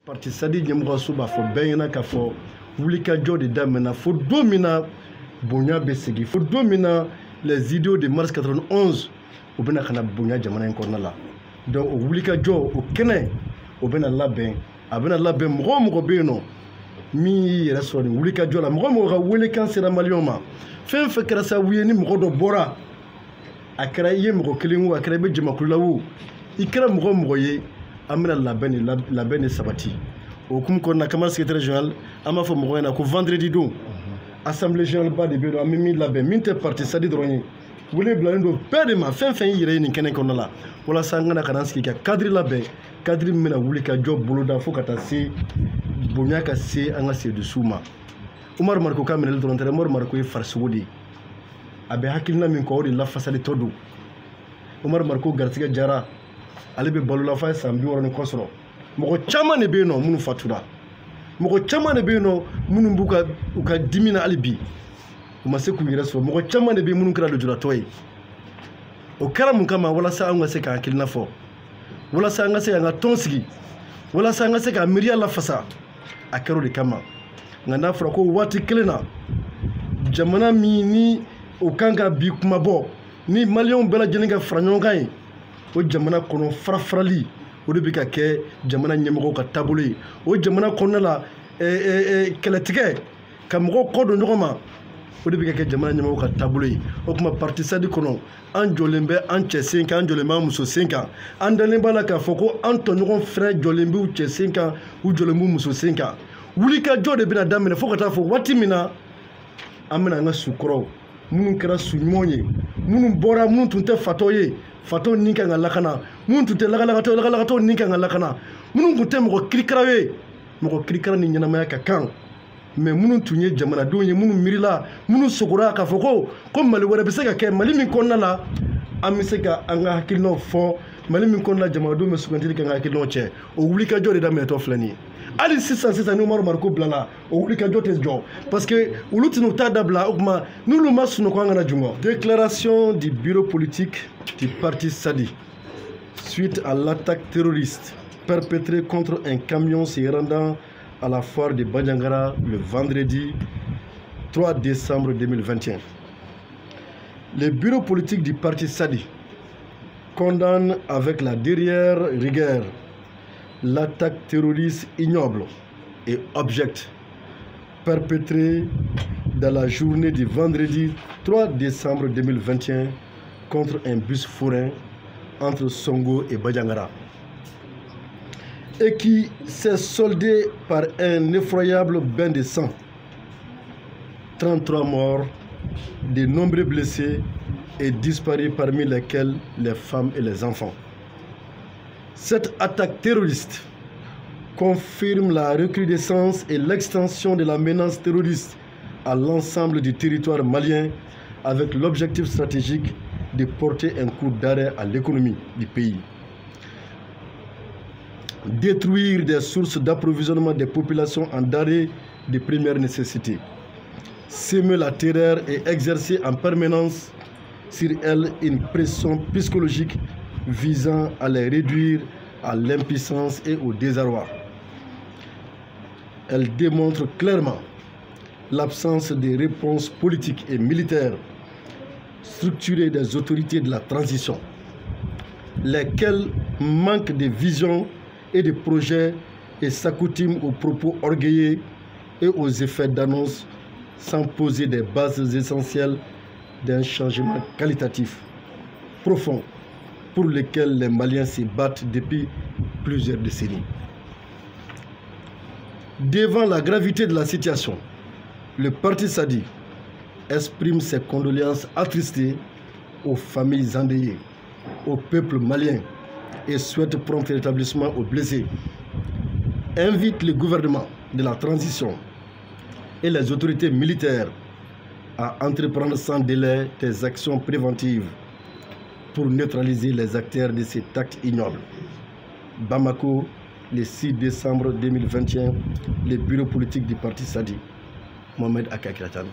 Parti Sadi ɲɛmɔgɔ so b'a fɔ bɛɛ ɲɛna k'a fɔ wulikajɔ de daminɛna fo don min na bonya bɛ segin fo don min na les idéaux de mars 91 u bɛna ka na bonya jamana in kɔnɔna la donc o wulikajɔ o kɛnɛ o bɛna labɛn a bɛna labɛn mɔgɔ o mɔgɔ bɛ yen nɔ min y'i yɛrɛ sɔrɔ nin wulikajɔ la mɔgɔ o mɔgɔ ka welekan sera maliyɛnw ma fɛn fɛn kɛra sababu ye ni mɔgɔ dɔ bɔra a kɛra i ye mɔgɔ kelen o a kɛra i bɛ jamakulu la o i kɛra mɔgɔ o mɔgɔ ye an bɛna labɛn de sabati o hukumu kɔnɔna camarade secrétaire général an b'a fɔ mɔgɔw ɲɛna ko vendredi don assemblée générale ba de bɛ yen nɔ an bɛ min labɛn min tɛ parti Sadi dɔrɔn ye wele bilalen don bɛɛ de ma fɛn fɛn y'i yɛrɛ ye nin kɛnɛ kɔnɔna la walasa an kana ka na sigi ka cadre labɛn cadre min bɛna wuli ka jɔ boloda fo ka taa se bonya ka se an ka sedusuw ma Umaru Mariko ka minɛli dɔrɔn tɛ Umaru Mariko ye farisogo de ye a bɛ hakilina min kɔ o de lafasalitɔ don Umaru Mariko garisɛgɛ jara ale bɛ balola f'a ye san 60 ni kɔ sɔrɔ mɔgɔ caman de bɛ yen nɔ minnu fatura mɔgɔ caman de bɛ yen nɔ minnu b'u ka dimi na hali bi u ma se k'u yɛrɛ sɔrɔ mɔgɔ caman de bɛ yen minnu kɛra lujuratɔ ye o kɛra mun kama walasa an ka se k'an hakilina fɔ walasa an ka se k'an ka tɔn sigi walasa an ka se ka miiriya lafasa a kɛra o de kama nka n'a fɔra ko waati kelen na jamana min ni o kan ka bi kuma bɔ ni maliyɛnw bɛɛ lajɛlen ka fara ɲɔgɔn kan ye o jamana kɔnɔ farafarali o de bɛ ka kɛ jamana ɲɛmɔgɔw ka taabolo ye o jamana kɔnɔna la kɛlɛtigɛ ka mɔgɔw kɔ don ɲɔgɔn ma o de bɛ ka kɛ jamana ɲɛmɔgɔw ka taabolo ye o tuma parti Sadi kɔnɔ an jɔlen bɛ an cɛ sen kan an jɔlen bɛ an muso sen kan an dalen b'a la k'a fɔ ko an tɔɲɔgɔn fɛnɛ jɔlen b'u cɛ sen kan u jɔlen b'u muso sen kan wulikajɔ de bɛna daminɛ fo ka taa fɔ waati min na an bɛna an ka sukɔrɔw minnu kɛra su ɲumanw ye minnu bɔra minnu tun tɛ fatɔ ye fatɔw ni kan ka lakana minnu tun tɛ lagalakatɔw ni kan ka lakana minnu tun tɛ mɔgɔ kirikara ye mɔgɔ kirikara ni ɲɛnamaya ka kan mais minnu tun ye jamanadenw ye minnu miirila minnu sogora k'a fɔ ko mali wɛrɛ bɛ se ka kɛ mali min kɔnɔna la an bɛ se ka an ka hakilinaw fɔ mali min kɔnɔna la jamanadenw bɛ sugantili kɛ an ka hakilinaw cɛ o wulikajɔ de daminɛtɔ filɛ nin ye hali sisan ni Umaru Mariko bilala o wulikajɔ tɛ jɔ parce que olu tɛna u ta dabila o tuma n'olu ma sunɔgɔ an kana jungɔ. Déclaration du bureau politique du parti Sadi suite à l'attaque terroriste perpétrée contre un camion se rendant à la foire de Bandiagara le vendredi 3 décembre 2021. Le bureau politique du parti Sadi condamne avec la dernière rigueur l'attaque terroriste ignoble et abjecte perpétrée dans la journée du vendredi 3 décembre 2021 contre un bus forain entre Songo et Bandiagara et qui s'est soldé par un effroyable bain de sang. 33 morts, de nombreux blessés et disparus parmi lesquels les femmes et les enfants. Cette attaque terroriste confirme la recrudescence et l'extension de la menace terroriste à l'ensemble du territoire malien avec l'objectif stratégique de porter un coup d'arrêt à l'économie du pays. Détruire des sources d'approvisionnement des populations en denrées de première nécessité. Semer la terreur et exercer en permanence sur elles une pression psychologique visant à les réduire à l'impuissance et au désarroi. Elle démontre clairement l'absence de réponse politique et militaire structurée des autorités de la transition, lesquelles manquent de vision et de projets et s'accoutument aux propos orgueilleux et aux effets d'annonce sans poser des bases essentielles d'un changement qualitatif profond pour lesquels les Maliens se battent depuis plusieurs décennies. Devant la gravité de la situation, le parti Sadi exprime ses condoléances attristées aux familles endeuillées, au peuple malien et souhaite prompt rétablissement aux blessés. Invite le gouvernement de la transition et les autorités militaires à entreprendre sans délai des actions préventives pour neutraliser les acteurs de cet acte ignoble. Bamako, le 6 décembre 2021, le bureau politique du parti Sadi, Mohamed Akakiratan.